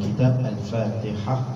kitab Al-Fatihah.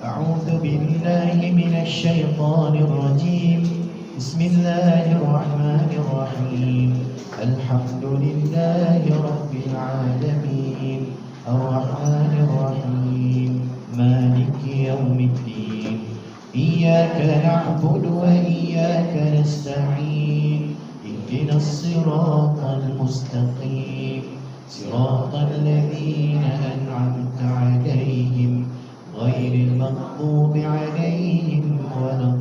A'udzu billahi minasy syaithanir rajim. Bismillahirrahmanirrahim. Alhamdulillahi rabbil alamin. Ar-Rahmanir Rahim. Maliki yaumiddin. Iyyaka na'budu wa iyyaka nasta'in. Ihdinas siratal mustaqim. Siratal ladzina an'amta 'alaihim ghairil maghdubi 'alaihim waladdallin.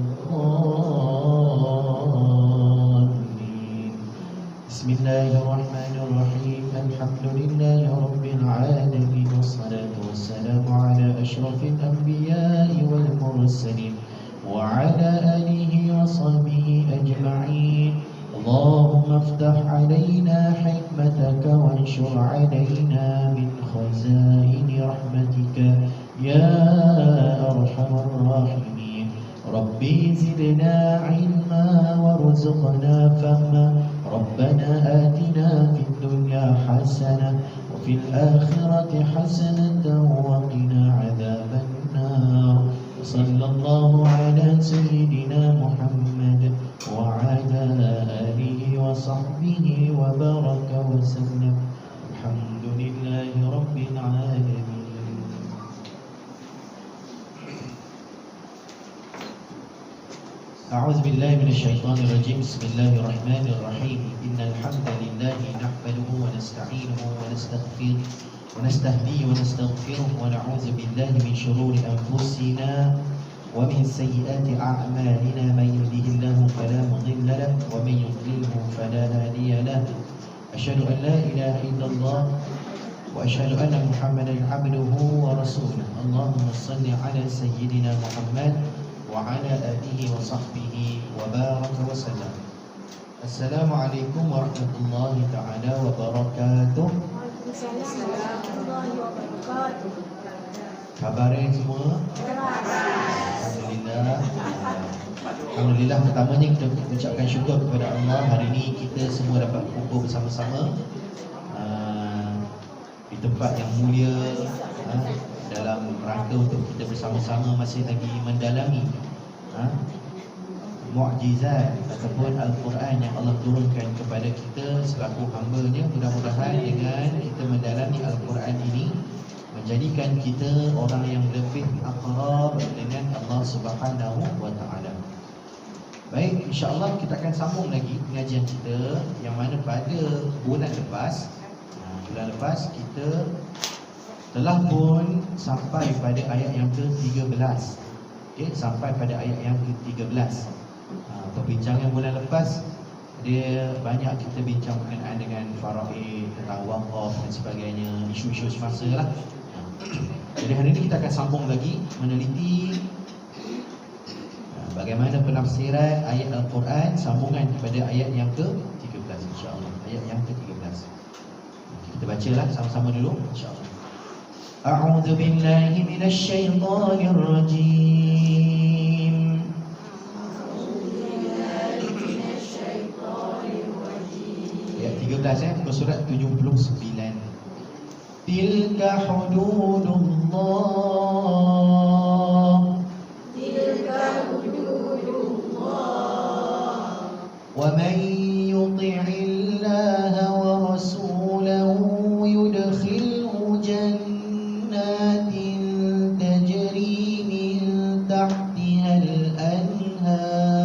Bismillahirrahmanirrahim. Alhamdulillahi rabbil alamin. Wassalatu wassalamu ala asyrafil anbiya'i wal mursalin wa ala alihi wa sahbihi ajma'in. Allahumma aftah alaina hikmataka wanshur alaina min khazaini rahmatika ya arhamar rahimin. Rabbi zidna ilma warzuqna fahma. Rabbana atina fid dunya hasanah wa fil akhirati hasanatan wa qina adzaban nar. Sallallahu ala sayyidina Muhammad wa ala alihi wa sahbihi wa baraka wa sallam. Alhamdulillahi rabbil alamin. أعوذ بالله من الشيطان الرجيم. بسم الله الرحمن الرحيم. إن الحمد لله نحمده ونستعينه ونستهديه ونستغفره ونعوذ بالله من شرور أنفسنا ومن سيئات أعمالنا. من يهده الله فلا مضل له ومن يضلله فلا هادي له. أشهد أن لا إله إلا الله وأشهد أن محمدا عبده ورسوله. اللهم صل على سيدنا محمد وعلى آله وصحبه وبارك وسلم. Assalamualaikum warahmatullahi ta'ala wabarakatuh. Khabarnya semua? Alhamdulillah. Alhamdulillah, pertamanya kita ucapkan syukur kepada Allah. Hari ini kita semua dapat kumpul bersama-sama di tempat yang mulia, dalam rangka untuk kita bersama-sama masih lagi mendalami mukjizat ataupun Al-Quran yang Allah turunkan kepada kita selaku hamba-Nya. Mudah-mudahan dengan kita mendalami Al-Quran ini menjadikan kita orang yang lebih akrab dengan Allah Subhanahu wa taala. Baik, insya-Allah kita akan sambung lagi pengajian kita yang mana pada bulan lepas kita telah pun sampai pada ayat yang ke-13. Okey, sampai pada ayat yang ke-13. Perbincangan bulan lepas dia banyak kita bincang berkenaan dengan faraid, tentang waqaf dan sebagainya, isu-isu semasa lah. Jadi hari ini kita akan sambung lagi meneliti bagaimana penafsiran ayat Al-Quran sambungan kepada ayat yang ke-13 insya-Allah. Ayat yang ke-13. Kita bacalah sama-sama dulu insya-Allah. A'udzu billahi minasy syaithanir rajim. Ayat 13 muka surat 79. Tilka hududullah. Tilka hududullah. Wa man yuti'illaha wa rasulahu yudkhilhu jannatin tajri min tahtiha al-anhar.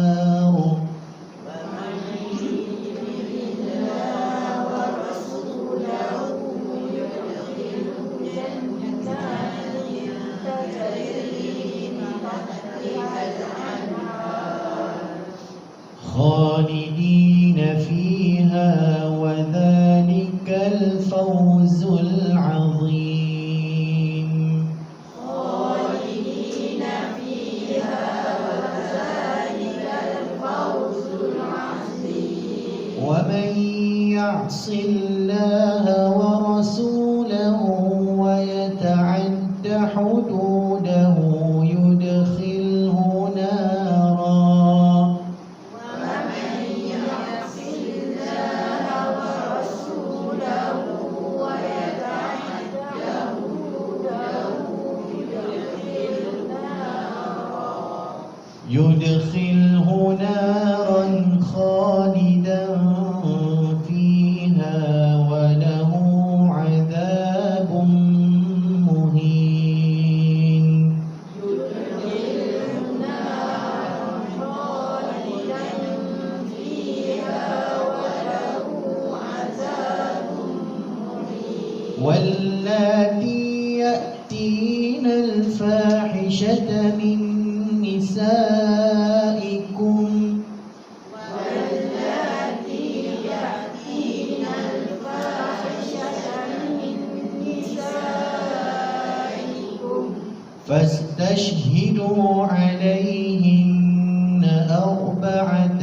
خالدين فيها وذلك الفوز العظيم. خالدين فيها وذلك الفوز العظيم. ومن يعص الله ورسوله ويتعد حدوده يدخله نارا. يدخله نارا خالدا فيها وله عذاب مهين. واللاتي يأتين الفاحشة من نسائكم فاستشهدوا عليهن أربعة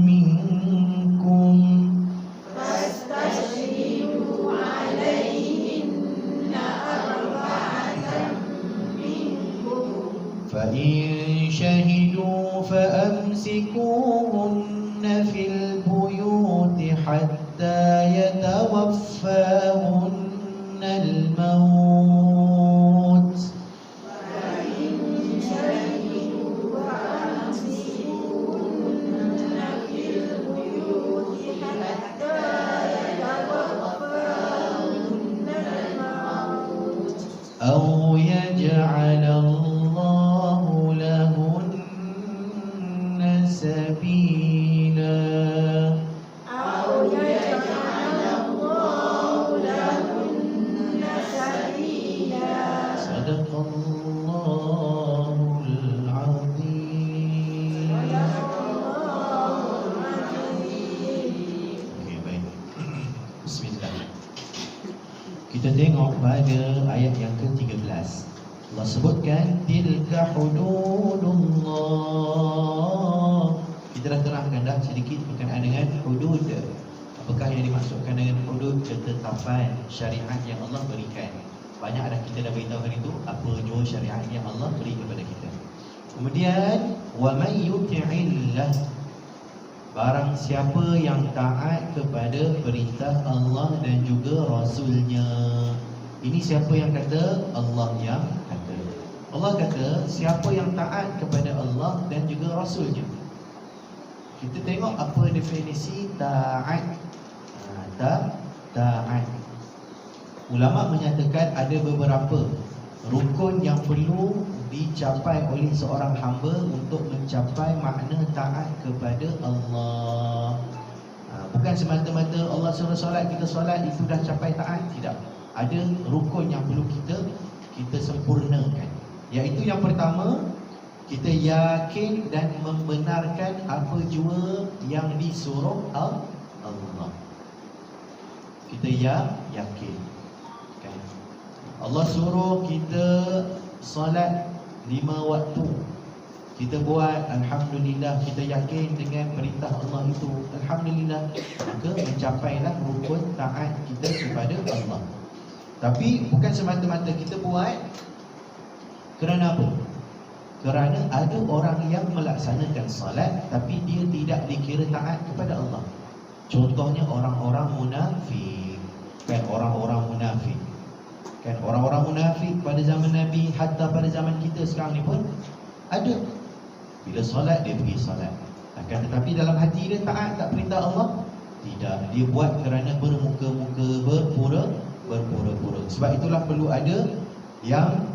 منكم فإن شهدوا فأمسكوهن في البيوت حتى يتوفاهن الموت أو يجعل الله لهن سبيلا. صدق الله العظيم. Okey, baik. Bismillah. Kita tengok pada ayat yang ke-13. Allah sebutkan tilka hududullah. Kita dah terangkan dah sedikit berkenaan dengan hudud. Apakah yang dimaksudkan dengan hudud? Ketetapan syariat yang Allah berikan. Banyak dah kita dah beritahu hari itu apa jua syariat yang Allah beri kepada kita. Kemudian wa may yuti'illah, barang siapa yang taat kepada perintah Allah dan juga Rasulnya. Ini siapa yang kata? Allah yang kata. Allah kata siapa yang taat kepada Allah dan juga Rasulnya. Kita tengok apa definisi taat. Taat. Ulama menyatakan ada beberapa rukun yang perlu dicapai oleh seorang hamba untuk mencapai makna taat kepada Allah. Bukan semata-mata Allah suruh solat, kita solat itu dah capai taat. Tidak. Ada rukun yang perlu kita sempurnakan. Iaitu yang pertama, kita yakin dan membenarkan apa jua yang disuruh Allah. Kita yakin. Kan? Allah suruh kita solat 5 waktu. Kita buat, alhamdulillah, kita yakin dengan perintah Allah itu, alhamdulillah, maka mencapailah rukun taat kita kepada Allah. Tapi bukan semata-mata kita buat kerana apa? Kerana ada orang yang melaksanakan salat tapi dia tidak dikira taat kepada Allah. Contohnya orang-orang munafik. Kan orang-orang munafik. Kan orang-orang munafik pada zaman Nabi, hatta pada zaman kita sekarang ni pun ada. Bila solat dia pergi solat, akan tetapi dalam hati dia taat tak perintah Allah? Tidak. Dia buat kerana bermuka-muka, berpura-pura. Sebab itulah perlu ada yang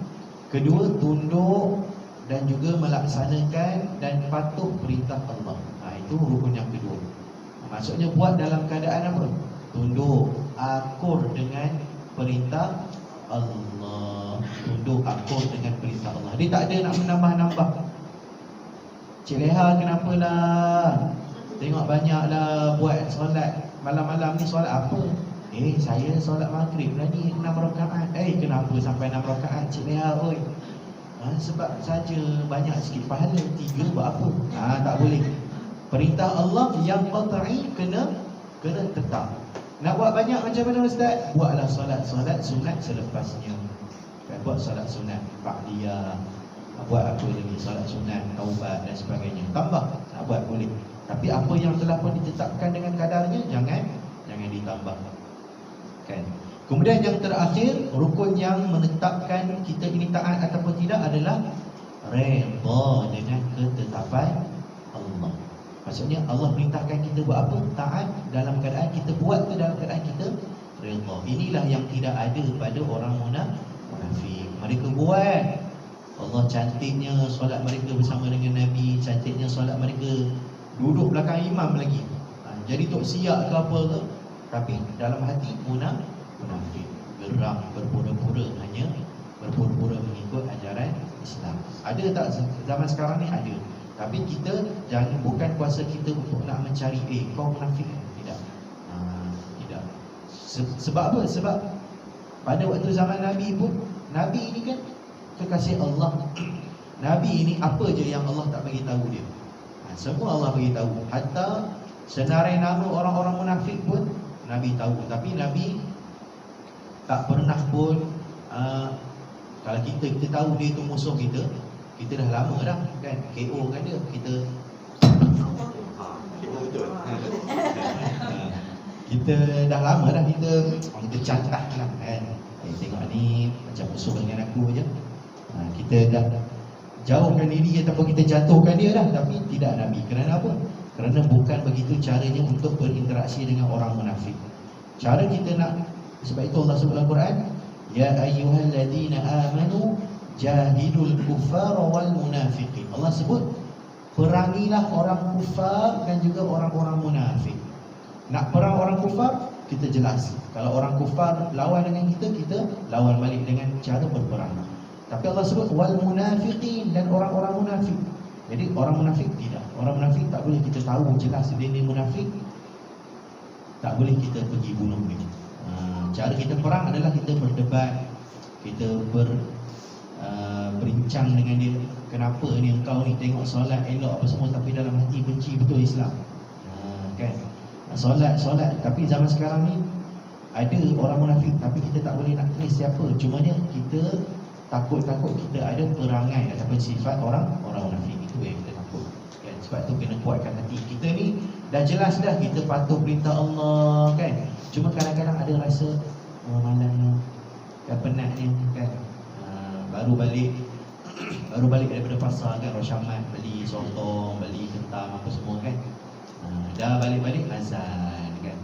kedua, tunduk dan juga melaksanakan dan patuh perintah Allah. Itu rukun yang kedua. Maksudnya buat dalam keadaan apa? Tunduk, akur dengan perintah Allah. Tunduk, akur dengan perintah Allah. Dia tak ada nak menambah-nambah. Cik Leha kenapalah? Tengok banyaklah buat solat malam-malam ni. Solat apa? Saya solat maghrib lah ni 6 rakaat. Kenapa sampai 6 rakaat Cik Leha oi? Sebab saja banyak sikit pahala. 3 buat apa? Tak boleh. Perintah Allah yang qat'i kena tetap. Nak buat banyak macam mana Ustaz? Buatlah solat sunat selepasnya. Buat solat sunat ba'diyah. Buat apa lagi? Solat sunat, taubat dan sebagainya. Tambah, nak buat boleh. Tapi apa yang telah pun ditetapkan dengan kadarnya, jangan ditambah. Kan? Kemudian yang terakhir, rukun yang menetapkan kita ini taat ataupun tidak adalah redha dengan ketetapan Allah. Maksudnya Allah perintahkan kita buat apa? Taat dalam keadaan kita buat tu dalam keadaan kita redha. Inilah yang tidak ada pada orang munafik. Mereka buat, Allah cantiknya solat mereka bersama dengan Nabi, cantiknya solat mereka, duduk belakang imam lagi, jadi tok siap ke apa ke, tapi dalam hati munafik, gerak berpura-pura, hanya berpura-pura mengikut ajaran Islam. Ada tak zaman sekarang ni? Ada. Tapi kita jangan, bukan kuasa kita untuk nak mencari kau munafik. Tidak. Tidak. Sebab apa? Sebab pada waktu zaman Nabi pun, Nabi ini kan kekasih Allah. Nabi ini apa je yang Allah tak bagi tahu dia, semua Allah bagi tahu. Hatta senarai nama orang-orang munafik pun Nabi tahu. Tapi Nabi tak pernah pun kalau kita tahu dia tu musuh kita dah lama dah kan, KO kan dia, kita KO betul. Kita dah lama dah kita cantah lah kan. Tengok ni macam musuh dengan aku je. Kita dah jauhkan diri ataupun kita jatuhkan dia dah. Tapi tidak Nabi. Kerana apa? Kerana bukan begitu caranya untuk berinteraksi dengan orang munafik. Cara kita nak, sebab itu Allah sebut dalam Quran, ya ayyuhalladzina amanu jahidul kuffara wal munafiqin. Allah sebut perangilah orang kufar dan juga orang-orang munafik. Nak perang orang kufar, kita jelas. Kalau orang kufar lawan dengan kita lawan balik dengan cara berperang. Tapi Allah sebut wal munafiqin, dan orang-orang munafik. Jadi orang munafik tidak. Orang munafik tak boleh kita tahu jelas dia ni munafik, tak boleh kita pergi bunuh dia. Cara kita perang adalah kita berdebat, kita berincang dengan dia. Kenapa ni engkau ni tengok solat elok apa semua, tapi dalam hati benci betul Islam, kan? Solat tapi zaman sekarang ni ada orang munafik, tapi kita tak boleh nak trace siapa. Cumanya kita takut kita ada perangai ataupun sifat orang munafik. Itu yang kita takut, kan? Sebab tu kena kuatkan hati. Kita ni dah jelas dah kita patuh perintah Allah, kan? Cuma kadang-kadang ada rasa malam kan, penatnya kan. Baru balik daripada pasar kan, Rosyamat, beli sotong, beli kentang apa semua kan. Dah balik azan kan.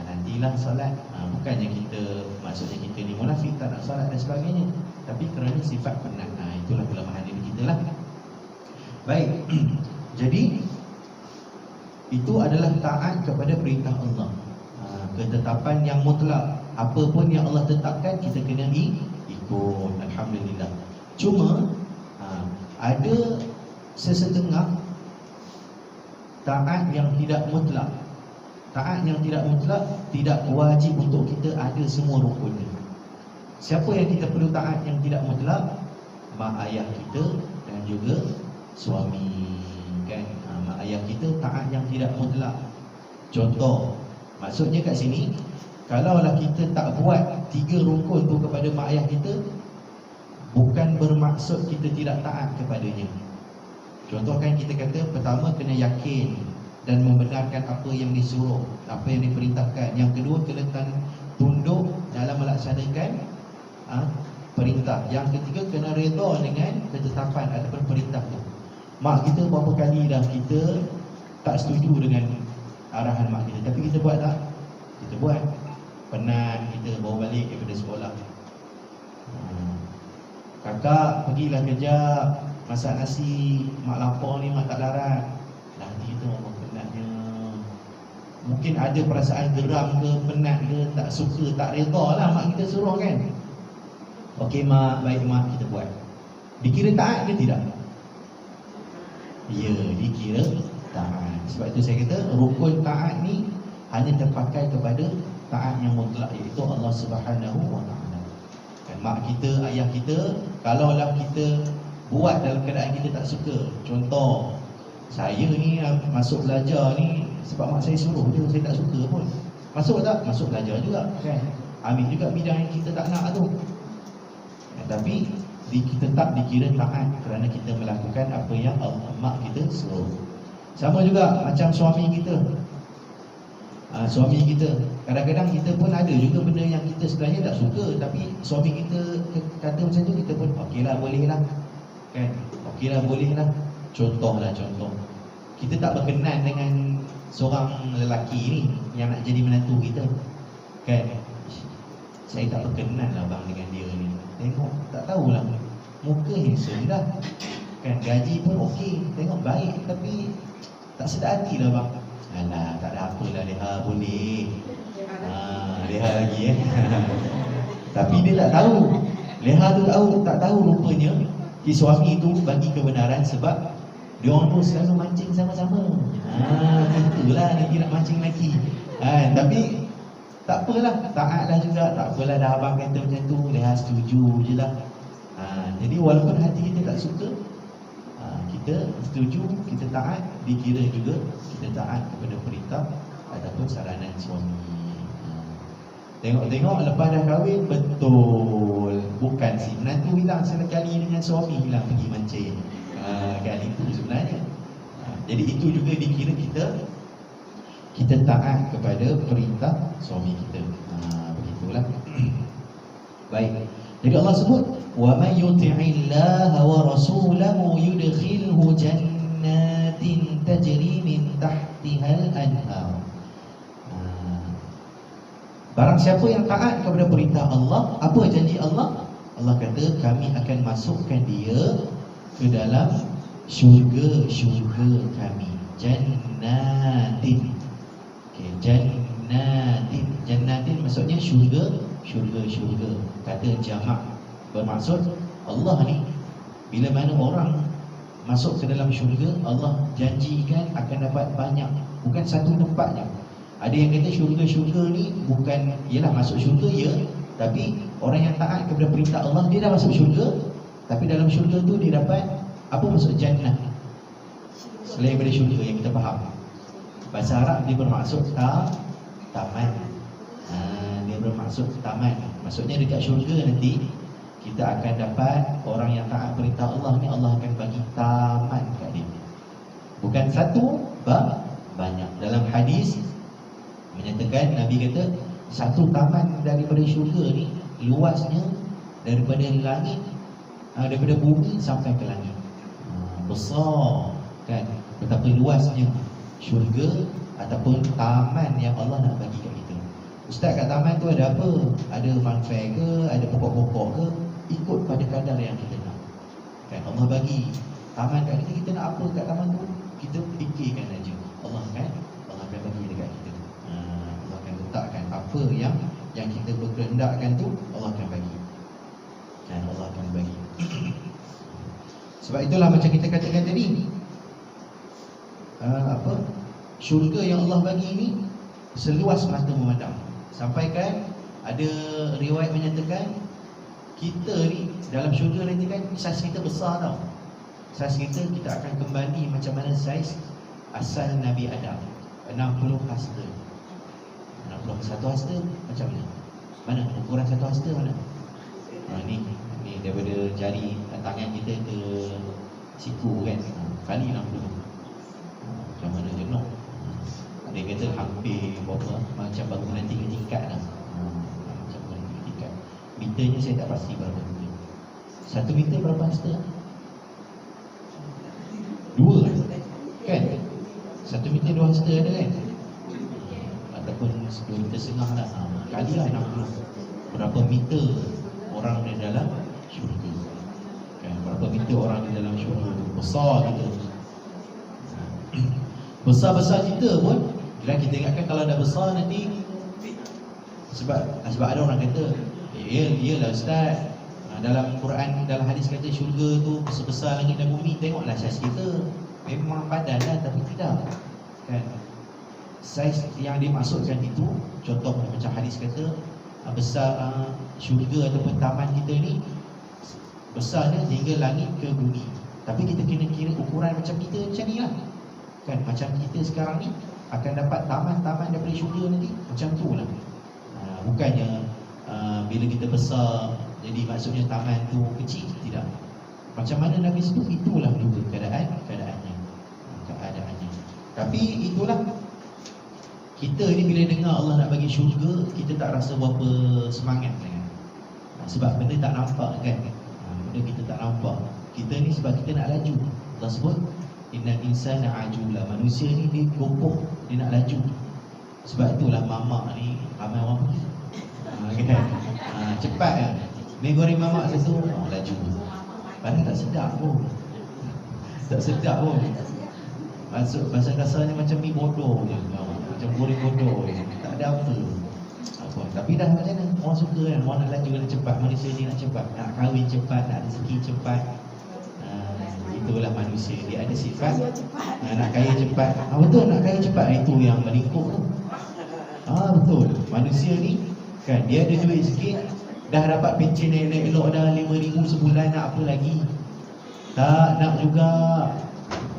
Nantilah solat. Bukannya kita, maksudnya kita ni munafik tak nak solat dan sebagainya, tapi kerana sifat penat. Itulah kelemahan diri kita lah. Baik. Jadi itu adalah taat kepada perintah Allah, ketetapan yang mutlak. Apa pun yang Allah tetapkan kita kena ikut. Alhamdulillah. Cuma ada sesetengah taat yang tidak mutlak. Taat yang tidak mutlak tidak wajib untuk kita ada semua rukunnya. Siapa yang kita perlu taat yang tidak mutlak? Mak ayah kita dan juga suami, kan? Mak ayah kita taat yang tidak mutlak. Contoh, maksudnya kat sini, kalaulah kita tak buat 3 rukun tu kepada mak ayah kita, bukan bermaksud kita tidak taat kepadanya. Contoh kan kita kata, pertama kena yakin dan membenarkan apa yang disuruh, apa yang diperintahkan. Yang kedua kena tunduk dalam melaksanakan perintah. Yang ketiga kena redha dengan ketetapan ataupun perintah tu. Mak kita berapa kali dah kita tak setuju dengan arahan mak kita, tapi kita buat tak? Kita buat. Penat, kita bawa balik daripada sekolah, kakak pergilah kejap masak nasi, mak lapar ni, mak tak larat. Dah hati kita apa penatnya. Mungkin ada perasaan geram ke, penat ke, tak suka, tak redha lah mak kita suruh kan. Okey mak, baik mak, kita buat. Dikira taat ke tidak? Ya, dikira taat. Sebab itu saya kata rukun taat ni hanya terpakai kepada taat yang mutlak, iaitu Allah Subhanahu wa taala. Kan mak kita, ayah kita, kalaulah kita buat dalam keadaan kita tak suka. Contoh, saya ni masuk belajar ni sebab mak saya suruh je, saya tak suka pun. Masuk tak? Masuk belajar juga kan. Ambil juga bidang yang kita tak nak tu. Tapi tetap dikira taat kerana kita melakukan apa yang mak kita suruh. Sama juga macam suami kita. Suami kita, kadang-kadang kita pun ada juga benda yang kita sebenarnya tak suka, tapi suami kita kata macam tu, kita pun okeylah, boleh lah kan, okeylah, boleh lah. Contoh, kita tak berkenan dengan seorang lelaki ni yang nak jadi menantu kita kan, saya tak berkenan lah bang dengan dia ni, tengok tak tahulah, muka handsome dah kan, gaji pun okey, tengok baik, tapi tak sedar hati lah bang. Alah, tak ada apalah, Leha boleh. Leha lagi Tapi dia tak tahu. Leha tu tak tahu rupanya si suami tu bagi kebenaran sebab dia orang tu selalu mancing sama-sama. Itulah nanti nak mancing lagi. Tapi tak apalah, taat lah juga. Tak apalah, dah abang kata macam tu, Leha setuju je lah. Jadi walaupun hati kita tak suka, kita setuju, kita taat, dikira juga kita taat kepada perintah ataupun saranan suami. Tengok lepas dah kahwin, betul, bukan si menantu hilang sekali dengan suami hilang pergi mancing. Kan itu sebenarnya. Jadi itu juga dikira kita taat kepada perintah suami kita. Begitulah. Baik. Jadi Allah sebut, wa may yuti'illaha wa rasulahu yudkhilhu jannatin tajri min tahtihal anhar. Barang siapa yang taat kepada perintah Allah, apa janji Allah? Allah kata, kami akan masukkan dia ke dalam syurga kami. Jannatin. Okay, jannatin maksudnya syurga. Kata jamak, bermaksud Allah ni bila mana orang masuk ke dalam syurga, Allah janjikan akan dapat banyak, bukan satu tempatnya. Ada yang kata syurga ni bukan, ialah masuk syurga ya, tapi orang yang taat kepada perintah Allah, dia dah masuk syurga, tapi dalam syurga tu dia dapat apa maksud jannah selain daripada syurga yang kita faham. Bahasa Arab dia bermaksud taman. Dia bermaksud taman. Maksudnya dekat syurga nanti kita akan dapat orang yang taat perintah Allah ni, Allah akan bagi taman kat dia. Bukan satu, banyak. Dalam hadis menyatakan, Nabi kata satu taman daripada syurga ni luasnya daripada langit, daripada bumi sampai ke langit. Besar kan, betapa luasnya syurga ataupun taman yang Allah nak bagi kat kita. Ustaz, kat taman tu ada apa? Ada funfair ke? Ada pokok-pokok ke? Ikut pada kadar yang kita nak. Kan Allah bagi taman kat kita, kita nak apa kat taman tu? Kita fikirkan aja. Allah akan bagi dekat kita. Allah akan letakkan apa yang kita berkehendakkan tu, Allah akan bagi. Dan Allah akan bagi. Sebab itulah macam kita katakan tadi, syurga yang Allah bagi ni seluas mata memandang. Sampaikan ada riwayat menyatakan kita ni dalam syurga nanti kan saiz kita besar tau. Saiz kita akan kembali macam mana saiz asal Nabi Adam, 60 hasta. 61 hasta macam mana? Mana ukuran satu hasta mana? Ni daripada jari tangan kita ke siku kan, kali 60. Macam mana jenuh. Dia kata hampir berapa, macam bangunan 3 tingkat dah. Macam bangunan 3 tingkat. Meternya saya tak pasti berapa meter. 1 meter berapa hasta? 2 kan? 1 meter 2 hasta ada kan? Ataupun 2 meter setengah lah. Kalilah 60. Berapa meter orang di dalam syurga kan? Berapa meter orang di dalam syurga? Besar kita. Besar-besar kita pun, bila kita ingatkan kalau dah besar nanti, sebab ada orang kata, iyalah Ustaz, dalam Quran, dalam hadis kata syurga tu sebesar langit dan bumi. Tengoklah saiz kita, memang padan lah, tapi tidak kan. Saiz yang dimaksudkan itu, contoh macam hadis kata besar syurga ataupun taman kita ni besarnya hingga langit ke bumi. Tapi kita kena kira ukuran macam kita macam ni lah kan. Macam kita sekarang ni akan dapat taman-taman daripada syurga nanti macam tu lah. Bukannya bila kita besar jadi maksudnya taman tu kecil, tidak. Macam mana Nabi sebut, itulah juga keadaannya. Tapi itulah Kita ni bila dengar Allah nak bagi syurga, kita tak rasa berapa semangat kan? Sebab benda tak nampak kan? Benda kita tak nampak. Kita ni sebab kita nak laju. Allah sebut innal insana ajula. Manusia ni dia kokoh, dia nak laju. Sebab itulah mamak ni ramai orang pergi kan? Cepat kan? Ni goreng mamak satu, laju. Padahal tak sedap pun. Tak sedap pun. Masuk bahasa kasarnya macam mi bodoh je. Macam goreng bodoh je. Tak ada apa. Tapi dah macam mana? Orang suka kan? Orang nak laju, nak cepat. Manusia ni nak cepat. Nak kahwin cepat, nak rezeki cepat. Itulah manusia. Dia ada sifat nak kaya cepat. Betul, nak kaya cepat. Itu yang melingkup tu. Betul. Manusia ni kan, dia ada duit sikit, dah dapat pencen naik-naik elok dah 5,000 sebulan, nak apa lagi? Tak nak juga.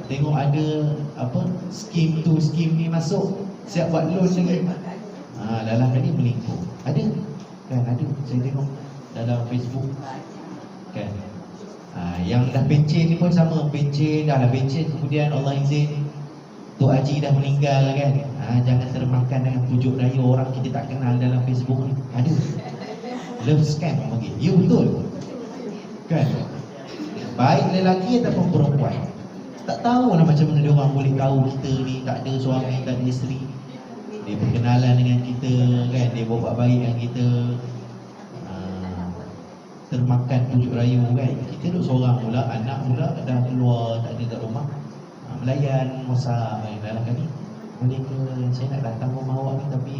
Tengok ada apa, skim tu, skim ni masuk, siap buat loan lagi. Dalam kali melingkup. Ada kan, ada. Saya tengok dalam Facebook kan. Yang dah pencen ni pun sama. Pencen, dah pencen, kemudian Allah izin Tok Haji dah meninggal kan. Jangan termakan dengan pujuk raya orang kita tak kenal dalam Facebook ni. Ada. Love scam panggil. Ya betul. Kan? Baik lelaki ataupun perempuan. Tak tahu lah macam mana dia orang boleh tahu kita ni tak ada suami, tak ada isteri. Dia berkenalan dengan kita kan, dia buat baik dengan kita. Termakan pujuk rayu kan. Kita duduk seorang pula, anak pula dah keluar, tak ada kat rumah. Melayan, masak dalam kali. Boleh ke saya nak datang rumah awak ni tapi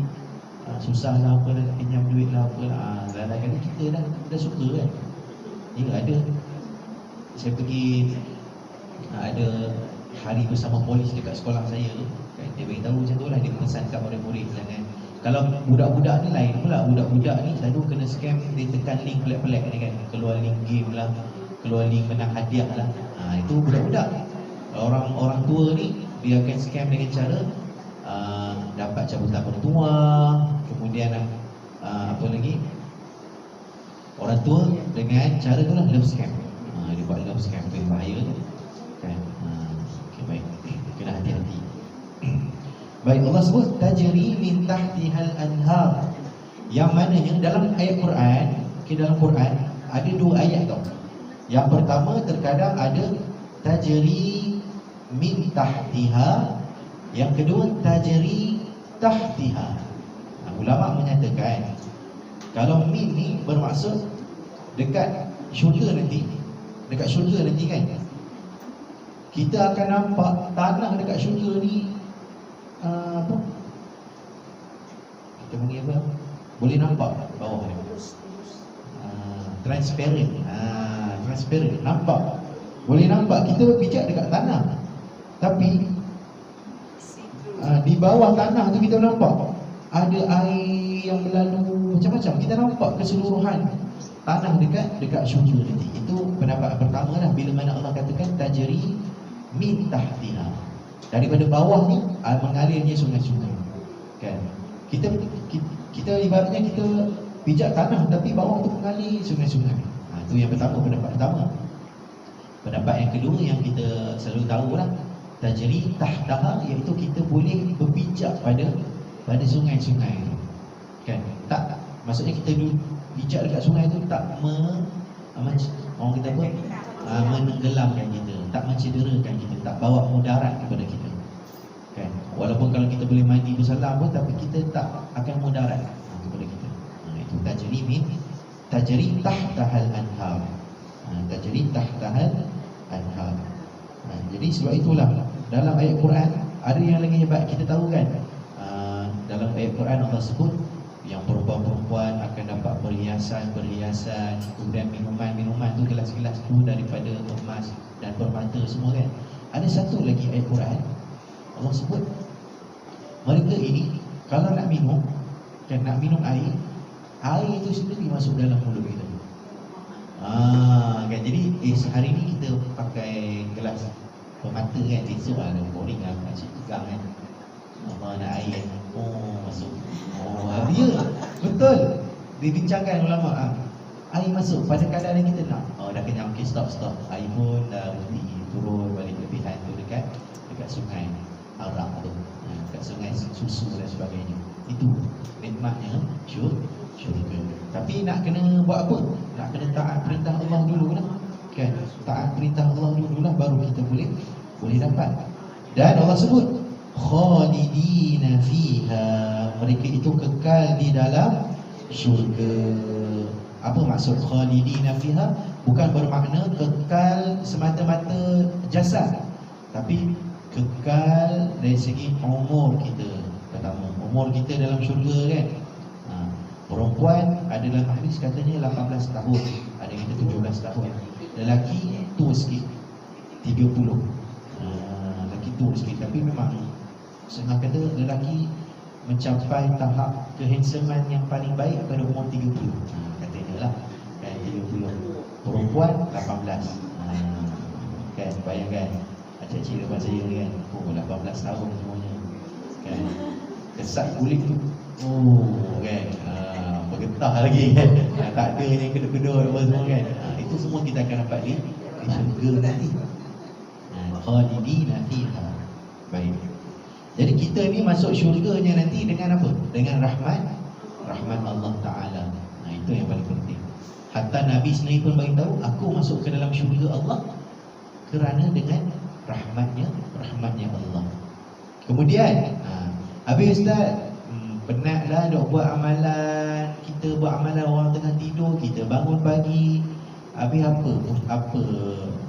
susah lah apa, nak pinjam duit lah apa lah. Dalam kali kita dah suka kan. Ya ada. Saya pergi ada hari bersama polis dekat sekolah saya kan. Dia beritahu macam tu lah, dia pesan kat murid-murid jangan. Kalau budak-budak ni lain pula. Budak-budak ni selalu kena scam. Dia tekan link pelik-pelik ni kan. Keluar link game lah, keluar link menang hadiah lah. Itu budak-budak. Orang tua ni dia akan scam dengan cara dapat cabutan mertua. Kemudian apa lagi, orang tua dengan cara tu lah, love scam. Dia buat love scam tu bahaya tu kan. Okay, baik, kena hati-hati. Baik, Allah sebut tajri min tahtihal anhar, yang mananya dalam ayat Quran, dalam Quran ada 2 ayat tau. Yang pertama terkadang ada tajri min tahtiha, yang kedua tajri tahtiha. Ulama menyatakan kalau min ni bermaksud dekat syurga nanti. Dekat syurga nanti kan, kita akan nampak tanah dekat syurga ni apa? Kita panggil apa? Boleh nampak bawah ni. Transparent. Transparent. Nampak. Boleh nampak. Kita berpijak dekat tanah. Tapi di bawah tanah tu kita nampak ada air yang berlalu macam-macam. Kita nampak keseluruhan tanah dekat syurga nanti. Itu pendapat pertama lah, bila mana Allah katakan tajri min tahtiha. Daripada bawah ni mengalirnya sungai-sungai. Kan? Kita ibaratnya kita pijak tanah tapi bawah tu mengalir sungai-sungai. Itu yang pertama, pendapat pertama. Pendapat yang kedua yang kita selalu tahu lah, tajri tahtaha, iaitu kita boleh berpijak pada sungai-sungai tu. Kan? Tak, maksudnya kita pijak dekat sungai tu tak orang kita apa? Menenggelamkan kita, tak mencederakan kita, tak bawa mudarat kepada kita. Kan? Walaupun kalau kita boleh mandi bersalam pun, tapi kita tak akan mudarat kepada kita. Itu tajri tahtahal anhar. Tajri tahtahal anhar. Jadi sebab itulah dalam ayat Quran ada yang lagi hebat, kita tahu kan. Dalam ayat Quran Allah sebut yang perempuan-perempuan akan dapat perhiasan, kemudian minuman tu gelas-gelas tu daripada emas dan permata semua kan. Ada satu lagi ayat Quran Allah sebut mereka ini kalau nak minum air itu sendiri masuk dalam mulut kita. Kan, jadi sehari ni kita pakai gelas permata kan, besok ada boring lah, macam pegang kan. Apa nak air masuk. Ya, betul. Dibincangkan ulama. Air masuk pada kadar yang kita nak. Dah kenyang, okay, stop. Air pun dah berhenti, turun balik lebihan tu dekat sungai. arak tu, kat sungai susu dan sebagainya. Itu nikmatnya syurga. Tapi nak kena buat apa? Nak kena taat perintah Allah dulu lah, kan? Taat perintah Allah dulu lah, baru kita boleh dapat. Dan Allah sebut khalidina fiha, mereka itu kekal di dalam syurga. Apa maksud khalidina fiha? Bukan bermakna kekal semata-mata jasad, tapi kekal dari segi umur kita. Pertama, umur kita dalam syurga, kan? Perempuan ada dalam hadis katanya 18 tahun, ada yang kata 17 tahun. Lelaki tua sikit, 30. Lelaki tua sikit, tapi memang senang kata lelaki mencapai tahap kehandsoman yang paling baik pada umur 30. Katanya lah, kan, 30. Perempuan 18. Kan, bayangkan acik-acik depan saya ni, kan, 18 tahun semuanya, kan. Kesat kulit tu, kan, bergetah lagi, kan. Tak ada yang kedut-kedut apa semua, kan. Itu semua kita akan dapat di syurga nanti. Khalidina fiha. Baik. Jadi kita ni masuk syurganya nanti dengan apa? Dengan rahmat Allah Ta'ala. Itu yang paling penting. Hatta Nabi sendiri pun beritahu, aku masuk ke dalam syurga Allah kerana dengan rahmatnya Allah. Kemudian habis Ustaz, penatlah dok buat amalan. Kita buat amalan orang tengah tidur, kita bangun pagi. Habis apa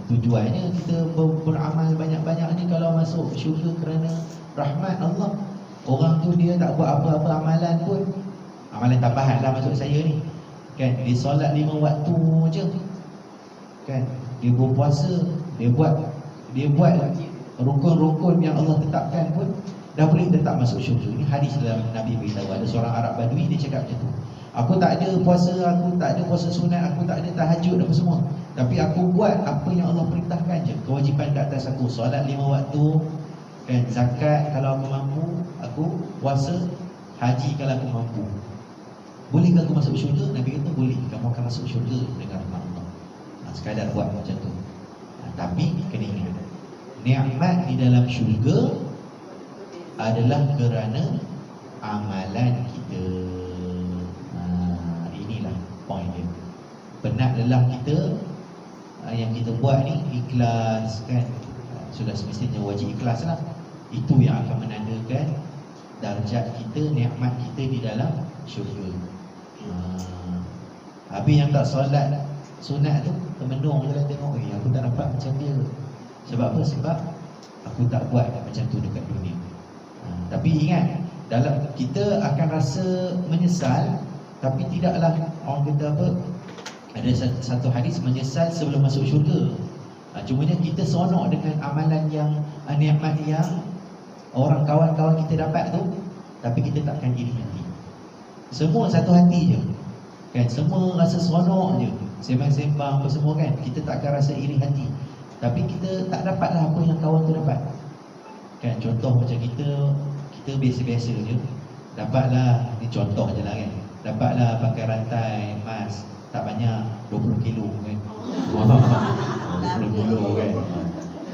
tujuannya kita beramal banyak-banyak ni kalau masuk syurga kerana rahmat Allah? Orang tu dia tak buat apa-apa amalan pun, amalan tambahan lah maksud saya ni, kan. Dia solat 5 waktu je, kan. Dia berpuasa, dia buat rukun-rukun yang Allah tetapkan pun dah boleh tetap masuk syurga. Ini hadis dalam Nabi beritahu. Ada seorang Arab Badui, dia cakap macam tu, aku tak ada puasa, aku tak ada puasa sunat, aku tak ada tahajud apa semua, tapi aku buat apa yang Allah perintahkan je. Kewajipan ke atas aku, solat 5 waktu, kan, zakat kalau aku mampu, aku puasa, haji kalau aku mampu. Bolehkah aku masuk syurga? Nabi kata boleh, kamu akan masuk syurga dengan rahmat Allah. Sekadar buat macam tu. Tapi kena ingat, nikmat di dalam syurga adalah kerana amalan kita. Inilah poin dia. Penat lelah kita yang kita buat ni ikhlas, kan. Sudah semestinya wajib ikhlas lah. Itu yang akan menandakan darjat kita, nikmat kita di dalam syurga. Habis yang tak solat sunat tu, termenung je lah tengok, aku tak dapat macam dia. Sebab apa? Sebab aku tak buat macam tu dekat dunia. Tapi ingat, dalam kita akan rasa menyesal, tapi tidaklah orang kata apa, ada satu hadis menyesal sebelum masuk syurga. Cumanya kita seronok dengan amalan yang nikmat yang orang kawan-kawan kita dapat tu, tapi kita takkan iri hati. Semua satu hati je, kan. Semua rasa seronok je, sembang-sembang apa semua, kan. Kita takkan rasa iri hati, tapi kita tak dapatlah apa yang kawan tu dapat, kan. Contoh macam kita biasa-biasa je, dapatlah, ni contoh je lah, kan. Dapatlah pakai rantai emas tak banyak, 20 kilo, kan. 20 kilo, kan.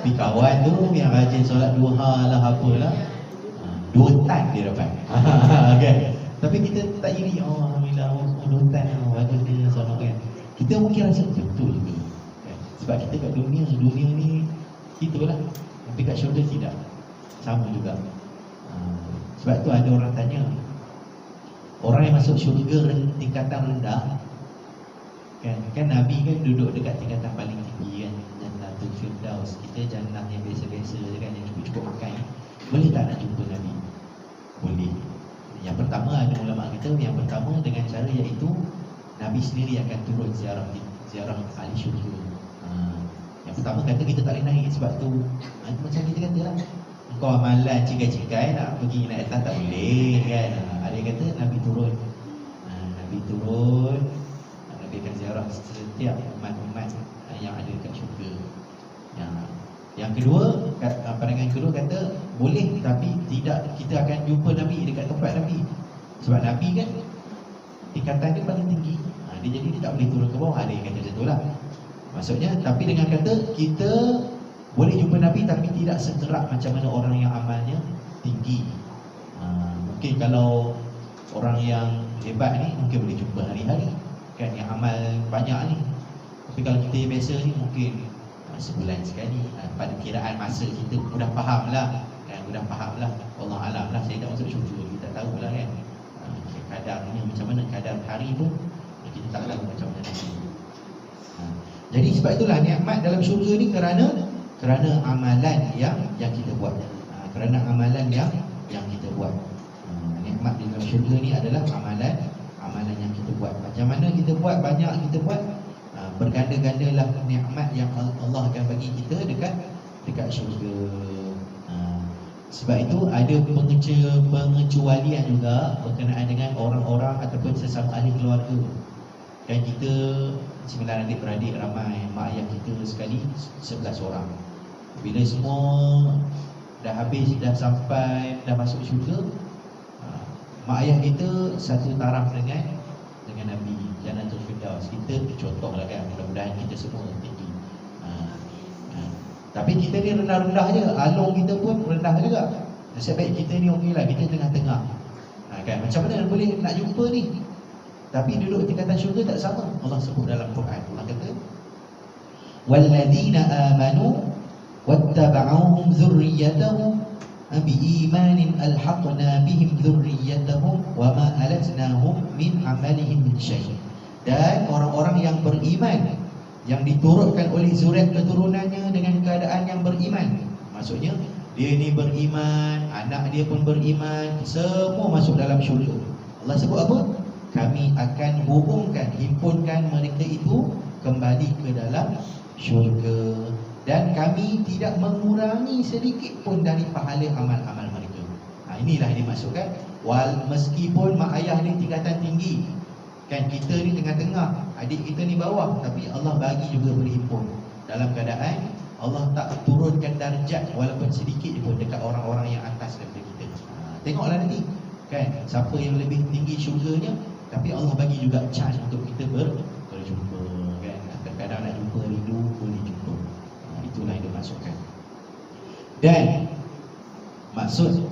Tapi kawan tu yang rajin solat duha lah, apalah, 2 tan dia dapat. Kan. Tapi kita tak iri, alhamdulillah, 2 tan, bagus dia solat, kan. Kita mungkin rasa betul juga, kan. Sebab kita kat dunia ni itulah. Tapi kat syurga tidak, sama juga. Sebab tu ada orang tanya, orang yang masuk syurga tingkatan rendah, kan Nabi kan duduk dekat tingkatan paling tinggi, kan, Jannatul Firdaus. Kita jannah yang biasa-biasa je, kan, yang cukup-cukup makan. Boleh tak nak jumpa Nabi? Boleh. Yang pertama, ada ulama kita, yang pertama dengan cara iaitu Nabi sendiri akan turun ziarah ahli syurga. Yang pertama kata kita tak boleh naik sebab tu, macam kita kata lah, kau amalan cikai-cikai nak pergi naik atas tak boleh, kan. Ada yang kata Nabi turun, Nabi akan ziarah setiap umat-umat yang ada dekat syurga. Yang kedua, pandangan kedua kata boleh, tapi tidak, kita akan jumpa Nabi dekat tempat Nabi. Sebab Nabi kan tingkatan dia paling tinggi, dia jadi dia tak boleh turun ke bawah. Ada yang kata macam tu lah maksudnya. Tapi dengan kata kita Boleh jumpa Nabi tapi tidak sekerat macam mana orang yang amalnya tinggi. Mungkin kalau orang yang hebat ni mungkin boleh jumpa hari-hari kan, yang amal banyak ni. Tapi kalau kita yang biasa ni mungkin sebulan sekali. Pada kiraan masa kita mudah faham lah kan, mudah faham lah. Allah alam lah, saya tak masuk syurga, kita tak tahu lah kan. Kadarnya macam mana, kadar hari pun kita tak tahu macam mana nanti. Jadi sebab itulah nikmat dalam syurga ni kerana amalan yang kita buat. Kerana amalan yang kita buat. Nikmat di dalam syurga ni adalah amalan yang kita buat. Macam mana kita buat, banyak kita buat, berganda-gandalah nikmat yang Allah akan bagi kita dekat syurga. Sebab itu ada pengecualian juga berkenaan dengan orang-orang ataupun sesama ahli keluarga. Kan kita 9 adik-beradik ramai, mak ayah kita sekali 11 orang. Bila semua dah habis, dah sampai, dah masuk syurga, mak ayah kita satu taraf dengan Nabi, Jannatul Firdaus. Kita contohlah kan, mudah-mudahan kita semua tinggi. Tapi kita ni rendah-rendah je, alung kita pun rendah juga. Nasib baik kita ni okey lah, kita tengah-tengah. Kan, macam mana boleh nak jumpa ni? Tapi duduk tingkatan syurga tak sama. Allah sebut dalam Quran, Allah kata walladzina amanu wattaba'uhum dzurriyyatahum biimanin alhaqna bihim dzurriyyatahum wama alatnahum min amalihim min syai'. Dan orang-orang yang beriman, yang diturutkan oleh zuriat keturunannya dengan keadaan yang beriman. Maksudnya dia ni beriman, anak dia pun beriman, semua masuk dalam syurga. Allah sebut apa? Kami akan himpunkan mereka itu kembali ke dalam syurga, dan kami tidak mengurangi sedikit pun dari pahala amal-amal mereka. Inilah yang dimaksudkan, meskipun mak ayah ni tingkatan tinggi kan, kita ni tengah-tengah, adik kita ni bawah, tapi Allah bagi juga berhimpun dalam keadaan Allah tak turunkan darjat walaupun sedikit pun dekat orang-orang yang atas daripada kita. Tengoklah nanti kan, siapa yang lebih tinggi syurganya, tapi Allah bagi juga chance untuk kita berjumpa kan. Kadang-kadang nak jumpa rindu, boleh jumpa. Itulah yang dimaksudkan. Dan maksud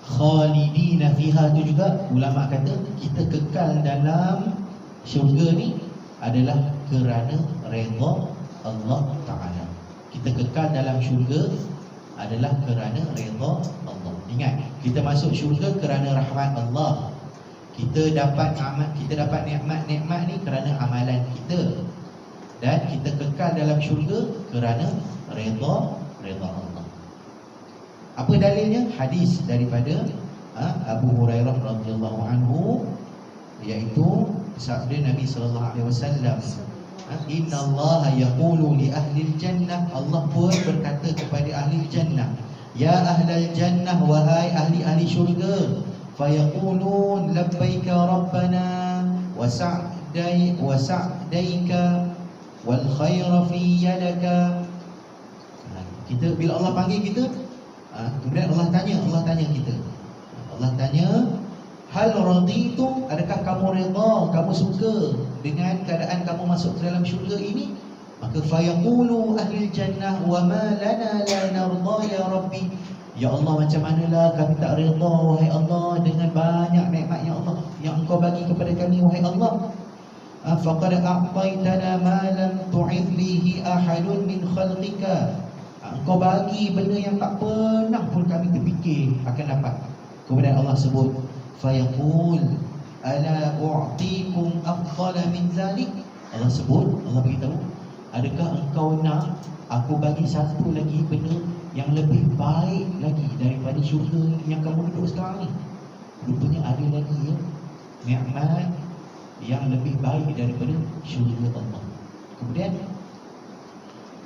khalidina fiha tu juga ulama kata kita kekal dalam syurga ni adalah kerana redha Allah Ta'ala. Kita kekal dalam syurga adalah kerana redha Allah. Ingat, kita masuk syurga kerana rahmat Allah. Kita dapat nikmat ni kerana amalan kita. Dan kita kekal dalam syurga kerana redha Allah. Apa dalilnya? Hadis daripada Abu Hurairah radhiyallahu anhu, iaitu sabda Nabi sallallahu alaihi wasallam, inna Allah yaqulu li ahli jannah, Allah pun berkata kepada ahli jannah, ya ahlal jannah, wahai ahli syurga, fayaqulun labbaika rabbana wa sa'daika wal khaira fi yadaka. Kita bila Allah panggil kita, kemudian Allah tanya kita. Allah tanya, hal raditum, adakah kamu redha, kamu suka dengan keadaan kamu masuk ke dalam syurga ini? Maka fayaqulu ahli jannah wa ma lana la narda ya rabbi. Ya Allah, macam manalah kami tak redha wahai Allah dengan banyak nikmat yang Engkau bagi kepada kami wahai Allah. Faqad a'taitana ma lam tu'id bihi ahadun min khalqika. Engkau bagi benda yang tak pernah pun kami terfikir akan dapat. Kemudian Allah sebut, fayaqul ala u'tikum afdala min zalik. Allah sebut, Allah beritahu, adakah engkau nak aku bagi satu lagi benda yang lebih baik lagi daripada syurga yang kamu duduk sekarang ni? Rupanya ada lagi ya, nikmat yang lebih baik daripada syurga Allah. Kemudian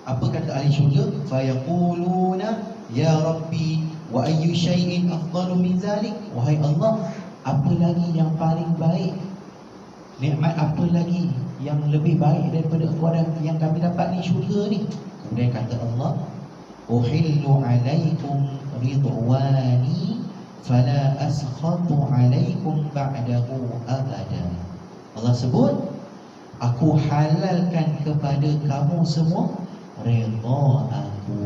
apa kata ahli syurga? Fayaquluna ya Rabbi wa ayyu syai'in afdalu min zalik. Wahai Allah, apa lagi yang paling baik? Nikmat apa lagi yang lebih baik daripada yang kami dapat di syurga ni? Kemudian kata Allah, uhillu alaikum ridwani fala askhatu alaikum ba'dahu abada. Allah sebut, aku halalkan kepada kamu semua redha aku,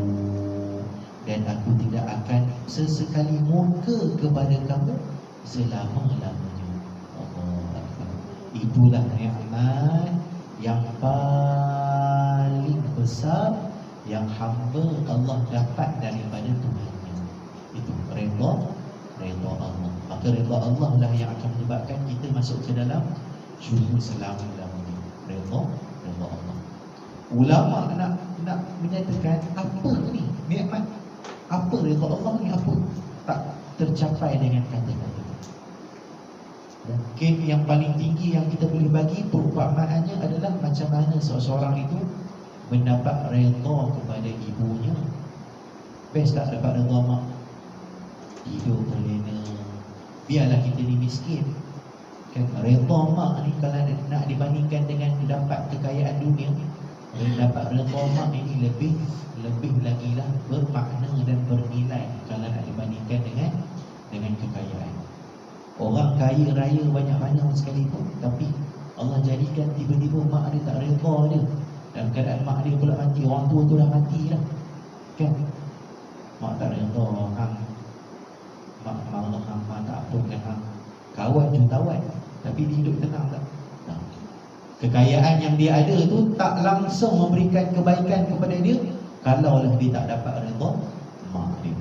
dan aku tidak akan sesekali murka kepada kamu selama-lamanya. Allah Akbar. Itulah nikmat yang paling besar yang hamba Allah dapat daripada Tuhannya. Itu redha Allah. Maka redha Allah lah yang akan menyebabkan kita masuk ke dalam syurga selama-lamanya. Redha Allah. Ulama nak menyatakan apa ni nikmat, apa redha Allah ni, apa tak tercapai dengan kata-kata. Mungkin yang paling tinggi yang kita boleh bagi perumpamaannya adalah macam mana seseorang itu mendapat redha kepada ibunya. Best tak dapat redha mak? Hidup terlena, biarlah kita ni miskin kan. Redha mak ni kalau nak dibandingkan dengan mendapat kekayaan dunia, mendapat redha mak ini lebih lagi lah bermakna dan bernilai kalau nak dibandingkan dengan kekayaan. Orang kaya raya banyak-banyak sekalipun, tapi Allah jadikan tiba-tiba mak dia tak redha dia, dalam keadaan mak dia pula mati, orang tua tu dah mati lah kan. Mak tak redha, mak marah, mak tak apakan, kawan jutawan, tapi dia hidup tenang tak? Kekayaan yang dia ada tu tak langsung memberikan kebaikan kepada dia kalaulah dia tak dapat redha mak dia.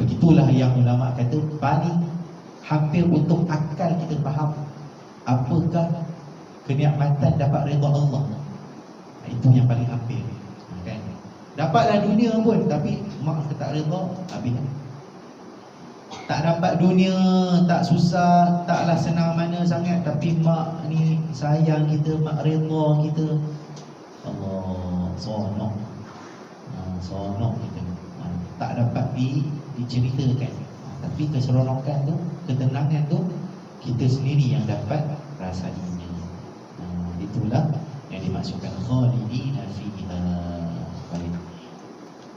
Begitulah yang ulama kata paling hampir untuk akal kita faham apakah kenikmatan dapat redha Allah. Itu yang paling hampir kan. Dapatlah dunia pun tapi mak tak redha, habis. Tak dapat dunia, tak susah, taklah senang mana sangat, tapi mak ni sayang kita, mak redha kita. Allah, seronok. Seronok kita. Tak dapat diceritakan. Tapi keseronokan tu, ketenangan tu, kita sendiri yang dapat rasanya. Itulah yang dimaksudkan khalidina fiha.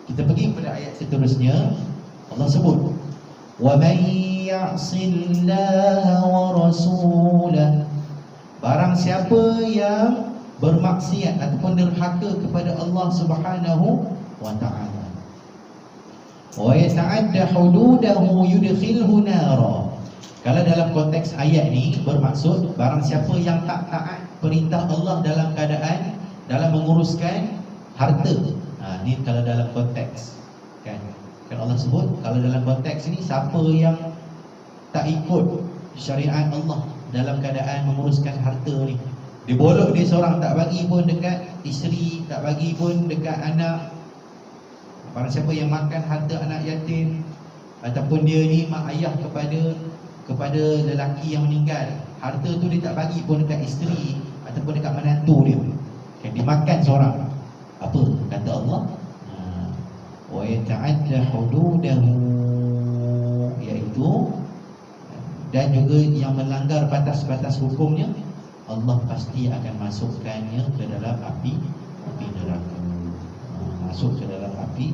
Kita pergi kepada ayat seterusnya. Allah sebut وَمَنْ يَعْصِ اللَّهَ وَرَسُولَهُ, barang siapa yang bermaksiat ataupun derhaka kepada Allah Subhanahu wa ta'ala, وَيَتَعَدَّ حُدُودَهُ يُدْخِلْهُ نَارًا. Kalau dalam konteks ayat ni bermaksud barang siapa yang tak taat perintah Allah dalam keadaan dalam menguruskan harta. Ni kalau dalam konteks kan Allah sebut, kalau dalam konteks ini siapa yang tak ikut syariat Allah dalam keadaan menguruskan harta ni, dia bolok dia seorang, tak bagi pun dekat isteri, tak bagi pun dekat anak. Barang siapa yang makan harta anak yatim, ataupun dia ni mak ayah kepada lelaki yang meninggal, harta tu dia tak bagi pun dekat isteri ataupun dekat menantu dia, kan dia makan seorang. Apa kata Allah? Wa yata'adda hududahu, iaitu dan juga yang melanggar batas-batas hukumnya, Allah pasti akan masukkannya ke dalam api neraka. Masuk ke dalam api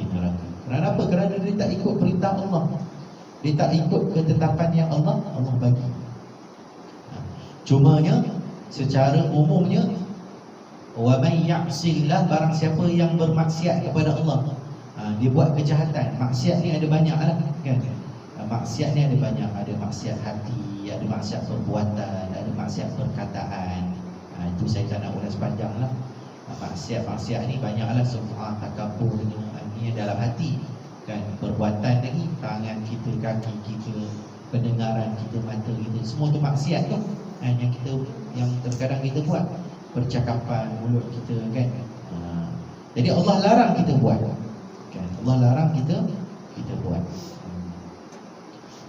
neraka. Kenapa? Kerana dia tak ikut perintah Allah, dia tak ikut ketetapan yang Allah bagi. Cumanya secara umumnya, wa man ya'sillah, barang siapa yang bermaksiat kepada Allah, dia buat kejahatan. Maksiat ni ada banyak lah kan. Maksiat ni ada banyak, ada maksiat hati, ada maksiat perbuatan, ada maksiat perkataan. Itu saya tak nak ulas panjang lah. Maksiat ni banyak lah, sum'ah, takabur, ni dalam hati kan. Perbuatan lagi, tangan kita, kaki kita, pendengaran kita, mata kita, semua tu maksiat tu yang terkadang kita buat. Percakapan mulut kita kan. Jadi Allah larang kita buat kan? Allah larang kita buat.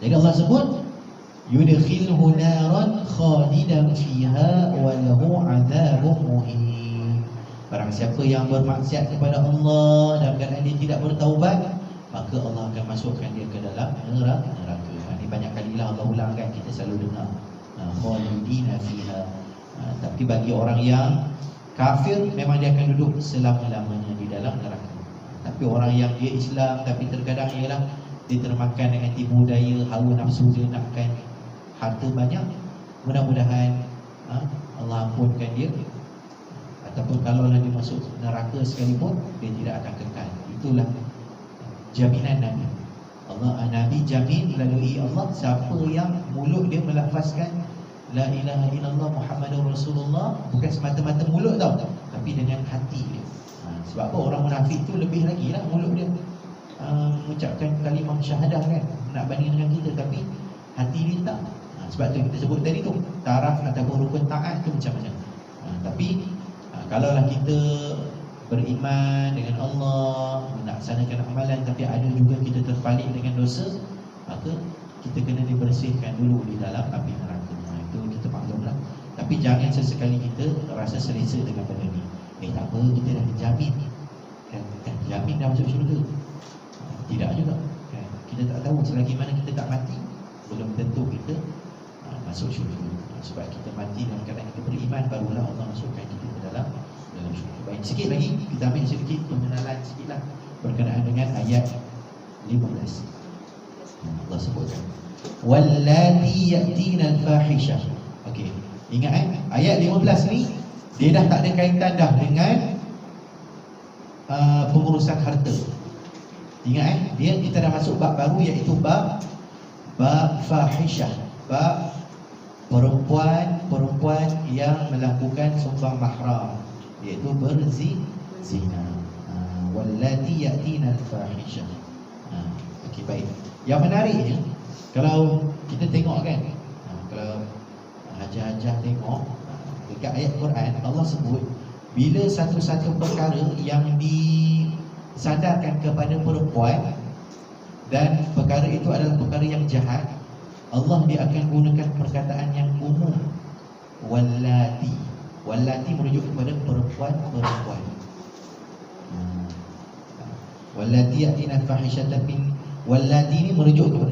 Jadi Allah sebut yudkhilhu naran khalidan fiha wa lahu 'adzabun muhin. Barang siapa yang bermaksiat kepada Allah dalam keadaan dia tidak bertaubat, maka Allah akan masukkan dia ke dalam neraka. Ini banyak kalilah Allah ulangkan, kita selalu dengar khalidina fiha. Tapi bagi orang yang kafir, memang dia akan duduk selama-lamanya di dalam neraka. Tapi orang yang dia Islam, tapi terkadang ialah dia termakan dengan tipu daya, hawa nafsu dia nakkan harta banyak, mudah-mudahan Allah ampunkan dia ataupun kalaulah dia masuk neraka sekalipun, dia tidak akan kekal. Itulah jaminan Nabi. Nabi jamin melalui Allah, siapa yang mulut dia melafazkan la ilaha illallah Muhammadur Rasulullah, bukan semata-mata mulut tau, tapi dengan hati dia. Sebab apa? Orang munafik tu lebih lagi lah mulut dia mengucapkan kalimah syahadah kan, nak banding dengan kita, tapi hati dia tak. Sebab tu kita sebut tadi tu, taraf ataupun rukun taat tu macam-macam. Tapi kalaulah kita beriman dengan Allah, melaksanakan amalan, tapi ada juga kita terpaling dengan dosa, maka kita kena dibersihkan dulu di dalam api neraka. Itu kita maklumlah. Tapi jangan sesekali kita rasa selesa dengan benda ni. Tak apa, kita dah dijamin kan, jamin dah masuk syurga. Tidak juga kan? Kita tak tahu, selagi mana kita tak mati, belum tentu kita masuk syurga. Sebab kita mati dalam keadaan kita beriman, barulah Allah masukkan kita ke dalam syurga. Baik, sikit lagi kita ambil sedikit pengenalan sikit lah berkenaan dengan ayat 15. Allah sebutkan wallati ya'tina al-fahishah. Okey, ingat ayat 15 ni dia dah tak ada kaitan dah dengan pengurusan harta. Ingat dia, kita dah masuk bab baru, iaitu bab fahishah, bab perempuan yang melakukan sumbang mahram, iaitu berzina. Wallati ya'tina al-fahishah. Okey, baik. Yang menariknya, kalau kita tengok kan, kalau hajah-hajah tengok dekat ayat Quran, Allah sebut bila satu-satu perkara yang disadarkan kepada perempuan dan perkara itu adalah perkara yang jahat, Allah dia akan gunakan perkataan yang umum, wallati. Wallati merujuk kepada perempuan-perempuan. Wallati ya'tina al-fahishata min, wallati ni merujuk kepada,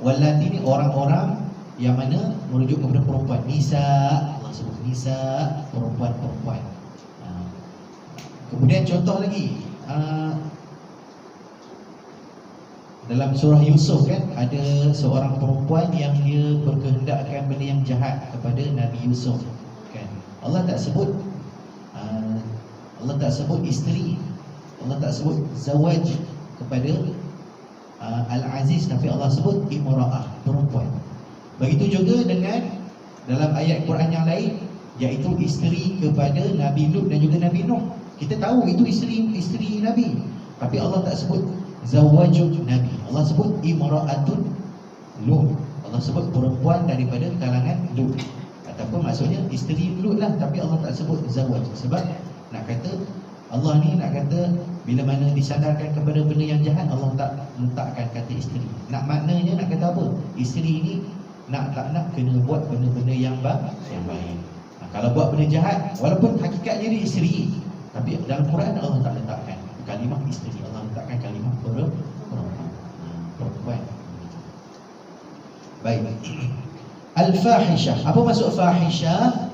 wallati ni orang-orang yang mana merujuk kepada perempuan. Nisa, Allah sebut nisa, perempuan-perempuan. Kemudian contoh lagi, dalam surah Yusuf kan, ada seorang perempuan yang dia berkehendakkan benda yang jahat kepada Nabi Yusuf kan. Allah tak sebut isteri, Allah tak sebut zawaj kepada Al-Aziz, tapi Allah sebut imra'ah, perempuan. Begitu juga dengan dalam ayat Quran yang lain, iaitu isteri kepada Nabi Lut dan juga Nabi Nuh. Kita tahu itu isteri Nabi, tapi Allah tak sebut zawajul Nabi, Allah sebut imra'atun Lut. Allah sebut perempuan daripada kalangan Lut, ataupun maksudnya isteri Lut lah, tapi Allah tak sebut zawaj. Sebab nak kata Allah ni nak kata bila mana disadarkan kepada benda yang jahat, Allah tak letakkan kata isteri. Nak maknanya nak kata apa? Isteri ni nak tak nak kena buat benda-benda yang baik. Kalau buat benda jahat, walaupun hakikatnya dia isteri, tapi dalam Quran Allah tak letakkan kalimah isteri, Allah letakkan kalimah perempuan. Baik. Al-fahishah. Apa maksud fahishah?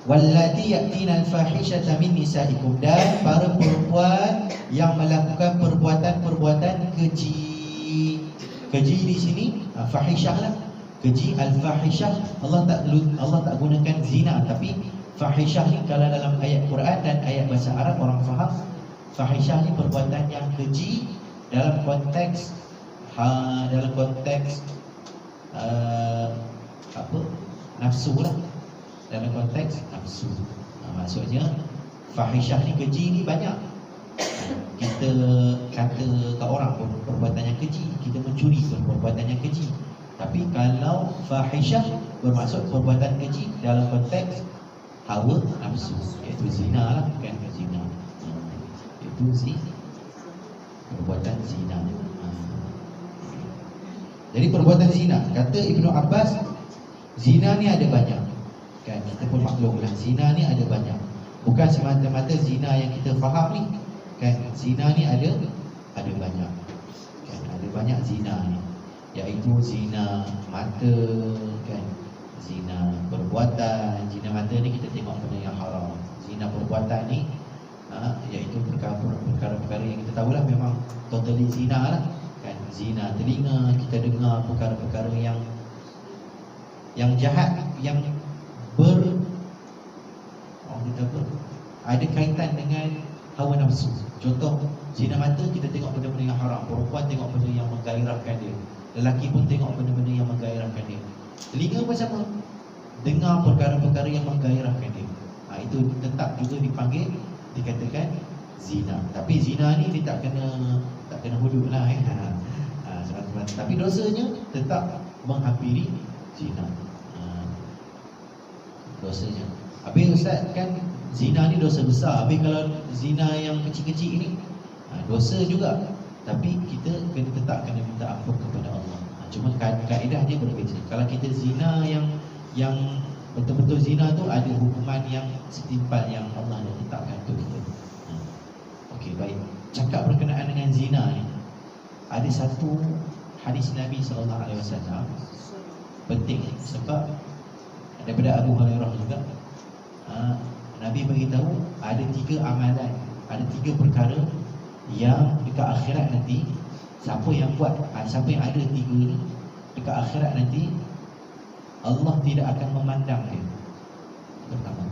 Wallati ya'tina al-fahishata min nisaikum, dan para perempuan yang melakukan perbuatan-perbuatan keji. Keji di sini fahishah lah. Keji, al-fahishah, Allah tak gunakan zina, tapi fahishah ni kalau dalam ayat Quran dan ayat bahasa Arab orang faham, fahishah ni perbuatan yang keji dalam konteks nafsu lah, dalam konteks nafsu. Maksudnya fahishah ni, keji ni banyak. Kita kata kat orang pun perbuatan yang keji, kita mencuri pun perbuatan yang keji. Tapi kalau fahishah bermaksud perbuatan keji dalam konteks hawa nafsu, iaitu zina lah, bukan zina, itu perbuatan zina. Jadi perbuatan zina, kata Ibnu Abbas, zina ni ada banyak kan, kita pun maklumlah zina ni ada banyak. Bukan semata-mata zina yang kita faham ni kan, zina ni ada banyak kan, ada banyak zina ni, iaitu zina mata kan, zina perbuatan. Zina mata ni kita tengok benda yang haram. Zina perbuatan ni iaitu perkara-perkara yang kita tahulah memang totally zina lah kan. Zina telinga, kita dengar perkara-perkara yang jahat, yang orang kita ada kaitan dengan hawa nafsu. Contoh, zina mata kita tengok benda-benda yang haram, perempuan tengok benda yang menggairahkan dia, lelaki pun tengok benda-benda yang menggairahkan dia. Telinga pun sama, dengar perkara-perkara yang menggairahkan dia. Itu tetap juga dipanggil, dikatakan zina. Tapi zina ni dia tak kena hudud lah tapi dosanya tetap menghampiri zina. Dosanya. Habis Ustaz, kan zina ni dosa besar. Habis kalau zina yang kecil-kecil ni dosa juga. Tapi kita tetap kena minta ampun kepada Allah. Cuma kaedahnya berbeza. Kalau kita zina yang betul-betul zina tu, ada hukuman yang setimpal yang Allah dah letakkan untuk kita. Okey, baik. Cakap berkenaan dengan zina ni, ada satu hadis Nabi SAW penting sebab daripada Abu Hurairah juga. Nabi beritahu ada 3 amalan, ada 3 perkara yang dekat akhirat nanti siapa yang buat, siapa yang ada 3 ni dekat akhirat nanti Allah tidak akan memandang dia. Pertama,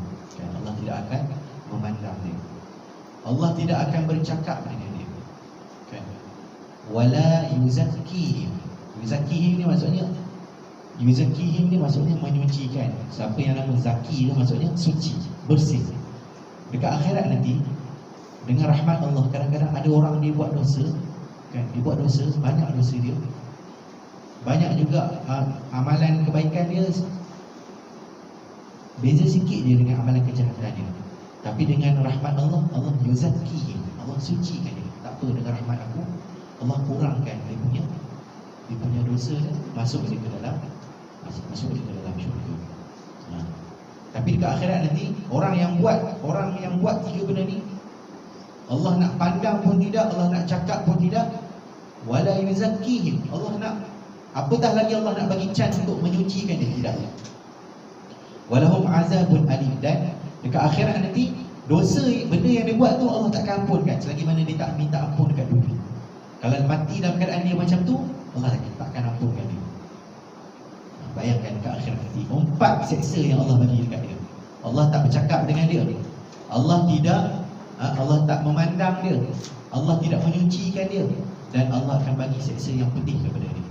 Allah tidak akan memandang dia. Allah tidak akan bercakap dengan dia. Kan? Wala yuzakkihim. Yuzakkihim ni maksudnya menyucikan. Siapa yang nama zaki tu maksudnya suci, bersih. Dekat akhirat nanti dengan rahmat Allah, kadang-kadang ada orang dia buat dosa, kan? Dia buat dosa, banyak dosa dia. Banyak juga amalan kebaikan dia beza sikit je dengan amalan kejahatan dia. Tapi dengan rahmat Allah, Allah yuzakkihim, Allah sucikan dia. Tak apa, dengan rahmat aku, Allah kurangkan dia punya dosa dia, masuk dia ke dalam syurga. Tapi dekat akhirat nanti orang yang buat 3 benda ni, Allah nak pandang pun tidak, Allah nak cakap pun tidak. Wala yuzakkihim, Allah nak apatah lagi Allah nak bagi chance untuk menyucikan dia, tidak. Walahum azabun alim, dan dekat akhirat nanti dosa benda yang dia buat tu Allah takkan ampunkan selagi mana dia tak minta ampun dekat dunia. Kalau mati dalam keadaan dia macam tu, Allah takkan ampunkan dia. Bayangkan dekat akhirat nanti 4 seksa yang Allah bagi dekat dia. Allah tak bercakap dengan dia, Allah tak memandang dia, Allah tidak menyucikan dia, dan Allah akan bagi seksa yang pedih kepada dia.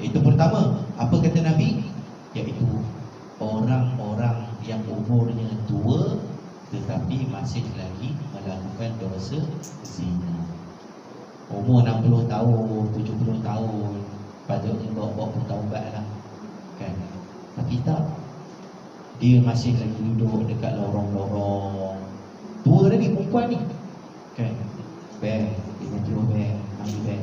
Itu pertama. Apa kata Nabi? Iaitu orang-orang yang umurnya tua tetapi masih lagi melakukan dosa zina. Umur 60 tahun, 70 tahun, patutnya bawa bertaubat lah, kan? Tapi tak, dia masih lagi duduk dekat lorong-lorong. Tua lagi perempuan ni, kan? Beg, dia jual beg, ambil beg.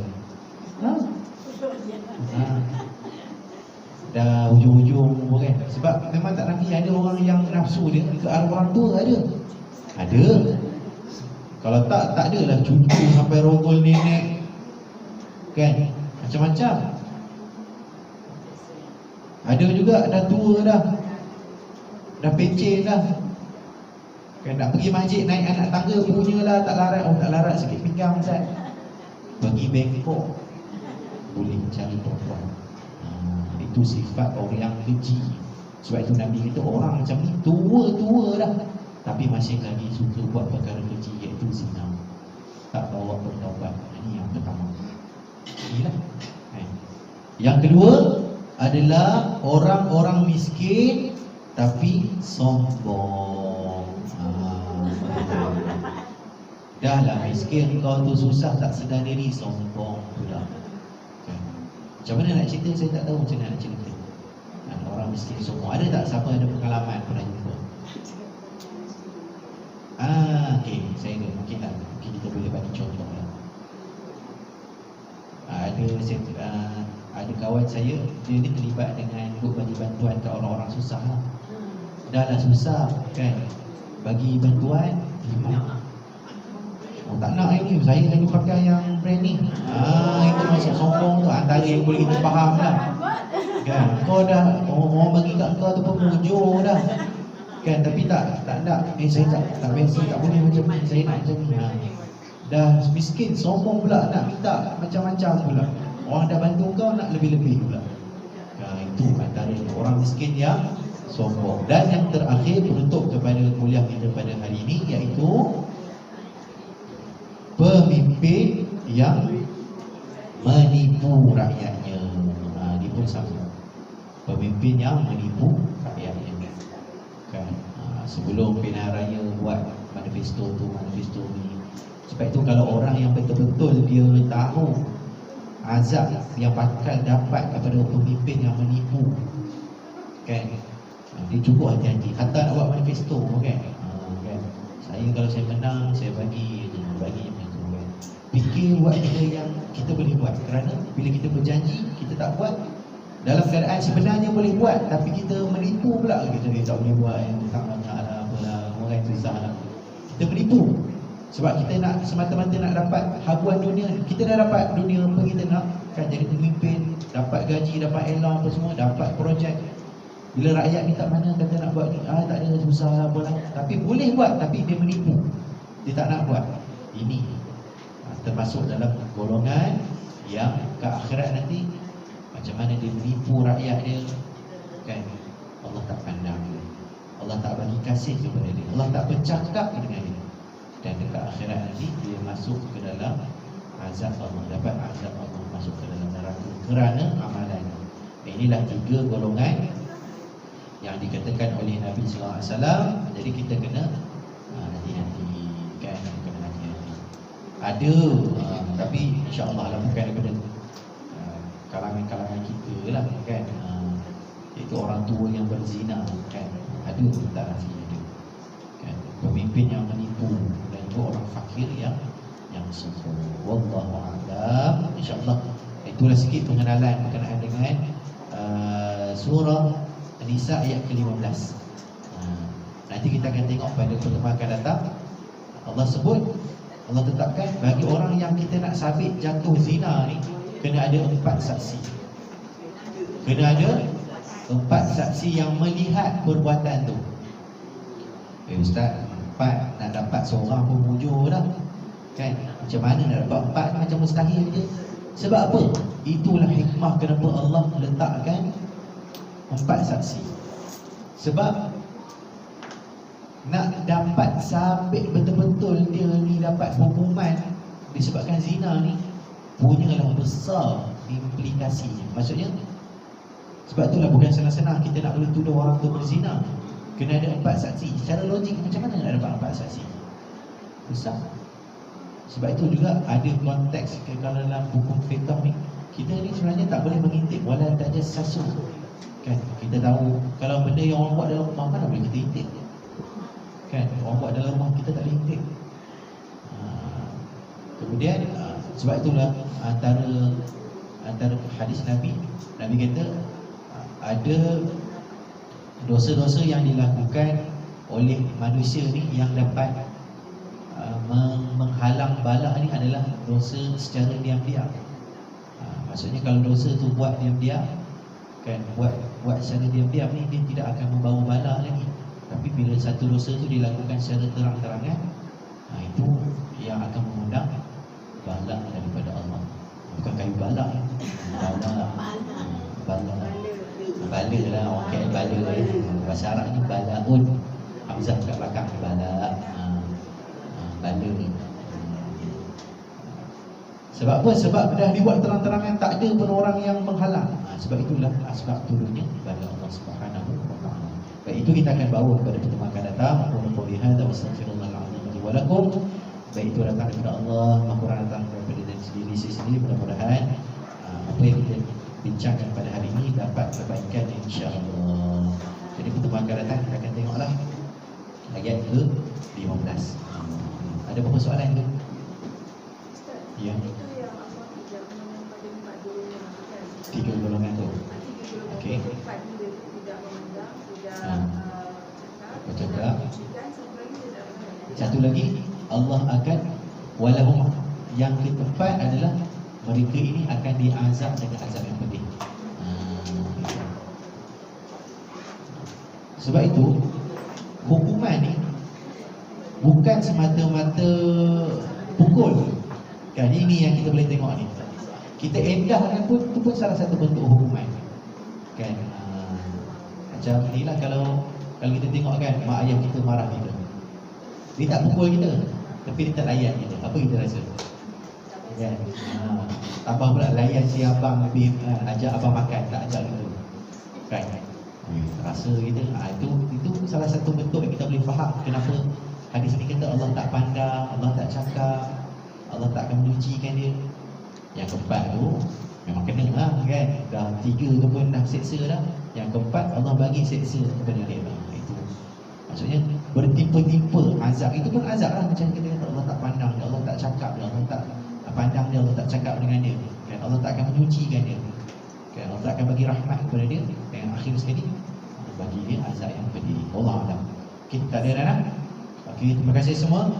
Dah hujung-hujung kan. Sebab memang tak nafi ada orang yang nafsu dia ke arah orang tua, ada. Kalau tak adalah cucu sampai rogol nenek, kan? Macam-macam. Ada juga dah tua dah pencen dah, kan? Nak pergi masjid naik anak tangga punyalah tak larat. Tak larat sikit pinggang Ustaz, pergi Bangkok boleh cari perempuan. Itu sifat orang yang keji. Sebab itu Nabi kata orang macam ni tua-tua dah tapi masih lagi suka buat perkara keji, iaitu zina. Tak bawa bertaubat. Ini yang pertama. Inilah. Yang kedua adalah orang-orang miskin tapi sombong. Dah lah miskin kau tu, susah tak sedar diri, sombong pula. Macam mana nak cerita, saya tak tahu macam mana nak cerita. Orang miskin sombong. Ada tak siapa ada pengalaman pernah jumpa? Okey, saya ada. Mungkin kita boleh bagi contoh lah. Ada kawan saya, dia ni terlibat dengan bagi bantuan ke orang-orang susah lah. Dah lah susah, kan? Bagi bantuan, tak nak ini, saya lagi pakai yang brand ni. Itu masuk sombong tu, antara yang boleh kita faham lah, kan? Kau dah, orang bagi kat kau tu pun mujur dah, kan? Tapi tak nak, saya tak biasa, tak boleh macam ni, saya nak macam ni. Dah miskin, sombong pula, nak minta macam-macam pula. Orang dah bantu kau, nak lebih-lebih pula. Itu antara orang miskin yang sombong. Dan yang terakhir penutup kepada kuliah kita pada hari ini, iaitu pemimpin yang menipu rakyatnya. Dia pun sama, pemimpin yang menipu rakyatnya kan. Sebelum pilihan raya buat manifesto ni. Sebab itu kalau orang yang betul-betul dia tahu azab yang bakal dapat kepada pemimpin yang menipu kan, dia cukup hati-hati. Hatta nak buat manifesto kan, kan? Saya kalau saya menang, saya bagi macam tu kan. Fikir buat benda yang kita boleh buat. Kerana bila kita berjanji, kita tak buat. Dalam keadaan sebenarnya boleh buat, tapi kita menipu pula. Kita tak boleh buat, yang tak banyak lah, apalah, orang susah lah. Kita menipu sebab kita nak semata-mata nak dapat habuan dunia. Kita dah dapat dunia apa kita nak kan, jadi pemimpin, dapat gaji, dapat elang apa semua, dapat projek. Bila rakyat minta mana kata nak buat ni, tak ada, susah lah apalah. Tapi boleh buat, tapi dia menipu, dia tak nak buat. Ini termasuk dalam golongan yang ke akhirat nanti macam mana dia menipu rakyat dia kan. Allah tak pandang dia, Allah tak bagi kasih kepada dia, Allah tak bercakap dengan dia. Dan dekat akhirat nanti dia masuk ke dalam azab Allah, dapat azab Allah, masuk ke dalam neraka kerana amalan. Inilah 3 golongan yang dikatakan oleh Nabi SAW. Jadi kita kena hati-hati kan, kena hati-hati. Ada tapi insya-Allah lah bukan daripada kalangan-kalangan kita lah kan, iaitu orang tua yang berzina kan. Ada tak nasi ada kan, pemimpin yang menipu, dan juga orang fakir yang sombong. Wallahu a'lam. Insya-Allah itulah sikit pengenalan berkenaan dengan surah An-Nisa ayat ke-15. Nanti kita akan tengok pada pertemuan akan datang. Allah sebut, Allah tetapkan bagi orang yang kita nak sabit jatuh zina ni, kena ada 4 saksi. Kena ada 4 saksi yang melihat perbuatan tu. Ustaz, 4 nak dapat seorang pun mujur dah kan. Macam mana nak dapat 4? Macam mustahil je. Sebab apa? Itulah hikmah kenapa Allah letakkan 4 saksi. Sebab nak dapat sabit betul-betul dia ni dapat hukuman disebabkan zina ni, punyalah besar implikasinya. Maksudnya, sebab itulah bukan senang-senang kita nak boleh tuduh orang tu berzina. Kena ada 4 saksi. Secara logik macam mana nak dapat 4 saksi? Besar. Sebab itu juga ada konteks kalau dalam hukum fiqh ni, kita ni sebenarnya tak boleh mengintip wala tajassasu kan. Kita tahu kalau benda yang orang buat dalam rumah, mana boleh kita intip kan. Orang buat dalam rumah kita tak boleh intip. Kemudian sebab itulah antara hadis Nabi kata ada dosa-dosa yang dilakukan oleh manusia ni yang dapat menghalang bala ni adalah dosa secara diam-diam. Maksudnya kalau dosa tu buat diam-diam kan, buat secara diam-diam ni dia tidak akan membawa bala lagi. Tapi bila satu dosa tu dilakukan secara terang-terangan, itu yang akan mengundang bala daripada Allah. Bukan kayu bala, bala lah, orang kata bala bahasa Arab ni balaun, hamzah kat belakang bala, bala ni. Sebab apa? Sebab dah dibuat terang-terangan, tak ada pun orang yang menghalang. Sebab itulah asbab turunnya pada Allah Subhanahu wa taala. Baik, itu kita akan bawa kepada pertemuan akan datang. Wa lihadza wastaghfirullahalazim li wa lakum. Baik, itu datang daripada Allah, maha datang daripada diri sendiri. Mudah-mudahan apa yang kita bincangkan pada hari ini dapat kebaikan insya-Allah. Jadi pertemuan akan datang kita akan tengoklah ayat ke-15. Ada apa soalan tu? Ya. 3 golongan tu. Okey. Bercakap. Satu lagi, Allah akan walahum, yang keempat adalah mereka ini akan diazab dengan azab yang pedih. Sebab itu hukuman ni bukan semata-mata pukul. Kan ini yang kita boleh tengok ni. Kita endahkan pun itu pun salah satu bentuk hukuman. Kan Macam ni lah kalau kita tengok kan, mak ayah kita marah kita, dia tak pukul kita, tapi dia tak layan kita. Apa kita rasa? Kan? Abang pula layan si abang lebih, ajak abang makan, tak ajak kita. Kan? Rasa kita, itu salah satu bentuk yang kita boleh faham kenapa hadis ni kata Allah tak pandang, Allah tak cakap, Allah tak akan menyucikan dia. Yang keempat tu memang kena lah kan. Dah 3 tu pun dah seksa dah. Yang keempat Allah bagi seksa kepada dia. Itu maksudnya bertimpa-timpa azab. Itu pun azab lah. Macam kita kata Allah tak pandang dia, Allah tak cakap dia, Allah tak pandang dia, Allah tak cakap dengan dia kan. Allah tak akan menyucikan dia kan. Allah tak akan bagi rahmat kepada dia. Dan akhir sekali Allah bagi dia azab yang pedih. Allah Alam. Okay, tak ada dah. Okay, terima kasih semua.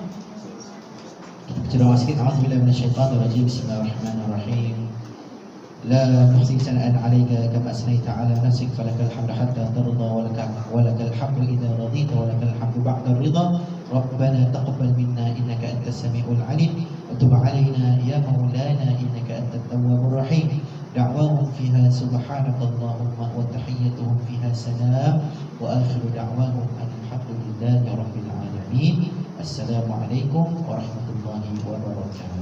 Kita baca doa sikit. A'udzubillahi minasyaitanirrajim. Bismillahirrahmanirrahim. لا نحصي ثناء عليك كما أثنيت على نفسك فلك الحمد حتى ترضى ولك الحمد إذا رضيت ولك الحمد بعد الرضا ربنا تقبل منا إنك أنت السميع العليم وتب علينا يا مولانا إنك أنت التواب الرحيم دعواهم فيها سبحانك اللهم وتحيتهم فيها سلام وآخر دعواهم أن الحمد لله رب العالمين السلام عليكم ورحمة الله وبركاته.